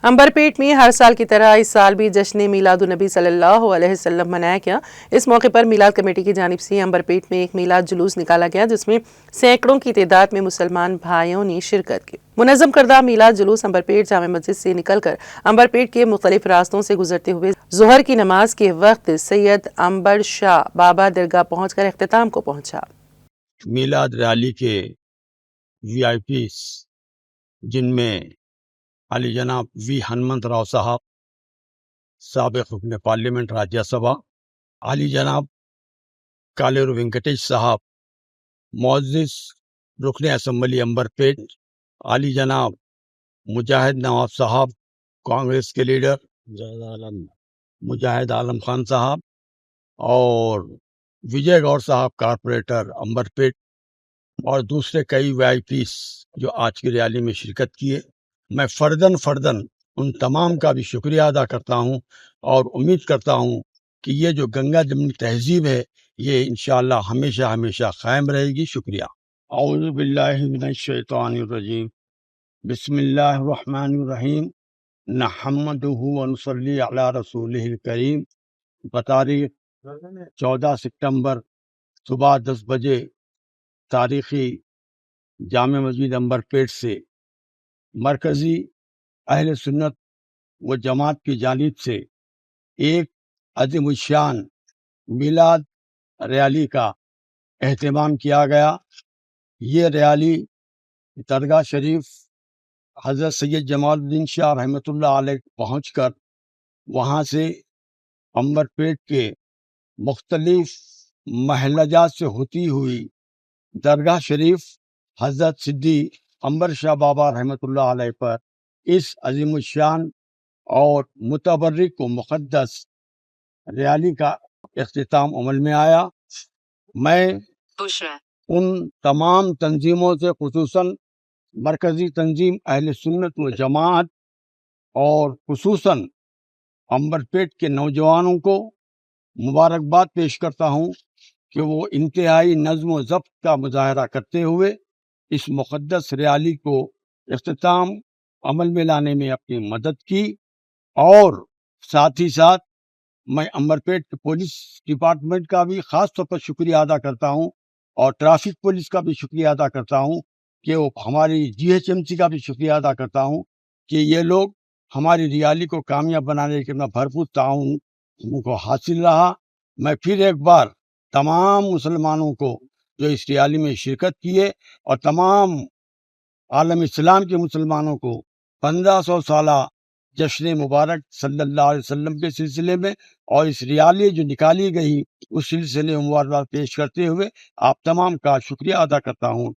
अंबरपेट में हर साल की तरह इस साल भी जश्न मीलादुन्नबी सल्लल्लाहु अलैहि वसल्लम मनाया गया। इस मौके पर मीलाद कमेटी की जानिब से अंबरपेट में एक मीलाद जुलूस निकाला गया, जिसमें सैकड़ों की तादाद में मुसलमान भाइयों ने शिरकत की। मुनज़्ज़म करदा मीलाद जुलूस अंबरपेट जामे मस्जिद से निकलकर अंबरपेट के मुख्तलिफ रास्तों से गुजरते हुए ज़ोहर की नमाज के वक्त सैयद अंबर शाह बाबा दरगाह पहुंचकर इख्तिताम को पहुंचा। मीलाद रैली के वीआईपी जिनमें अली जनाब वी हनुमंत राव साहब, साबिक़ रुकन पार्लियामेंट राज्यसभा, अली जनाब कालेरू वेंकटेश साहब, मुअज़्ज़िज़ रुकन असम्बली अंबरपेट, अली जनाब मुजाहिद नवाब साहब कांग्रेस के लीडर, मुजाहिद आलम खान साहब और विजय गौर साहब कारपोरेटर अंबरपेट और दूसरे कई वीआईपी जो आज की रैली में शिरकत किए। मैं फर्दन उन तमाम का भी शुक्रिया अदा करता हूँ और उम्मीद करता हूँ कि ये जो गंगा जमनी तहजीब है ये इंशाअल्लाह हमेशा हमेशा कायम रहेगी। शुक्रिया। औज़ु बिल्लाहि मिनश शैतानिर रजीम, बिस्मिल्लाहिर रहमानिर रहीम, नहमदुहु व नुसल्ली अला रसूलिहिल करीम। बतारीख 14 सितंबर सुबह 10 बजे तारीखी जामे मस्जिद अंबरपेट से मरकज़ी अहले सुन्नत व जमात की जानिब से एक अज़ीमुश्शान मिलाद रैली का एहतमाम किया गया। ये रैली दरगाह शरीफ हज़रत सैयद जमालुद्दीन शाह रहमतुल्लाह अलैह पहुँचकर वहाँ से अंबरपेट के मुख्तलिफ महल्लाजात से होती हुई दरगाह शरीफ हज़रत सिद्दी अंबर शाह बाबा रहमतुल्लाह अलैह पर इस अज़ीमुश्शान और मुतबर्रिक को मुक़द्दस रैली का इख्तिताम अमल में आया। मैं उन तमाम तंजीमों से खुसूसन मरकज़ी तंजीम अहले सुन्नत व जमात और खुसूसन अंबरपेट के नौजवानों को मुबारकबाद पेश करता हूँ कि वो इंतहाई नज़्म व ज़ब्त का मुजाहरा करते हुए इस मुक़द्दस रैली को इख्तिताम अमल में लाने में अपनी मदद की। और साथ ही साथ मैं अंबरपेट के पुलिस डिपार्टमेंट का भी ख़ास तौर पर शुक्रिया अदा करता हूँ और ट्रैफिक पुलिस का भी शुक्रिया अदा करता हूँ कि वो हमारी जीएचएमसी का भी शुक्रिया अदा करता हूँ कि ये लोग हमारी रैली को कामयाब बनाने के लिए भरपूर ताउन उनको हासिल रहा। मैं फिर एक बार तमाम मुसलमानों को जो इस रैली में शिरकत किए और तमाम आलम इस्लाम के मुसलमानों को 1500 साला जश्न मुबारक सल्लल्लाहु अलैहि वसल्लम के सिलसिले में और इस रैली जो निकाली गई उस सिलसिले में मुबारकबाद पेश करते हुए आप तमाम का शुक्रिया अदा करता हूँ।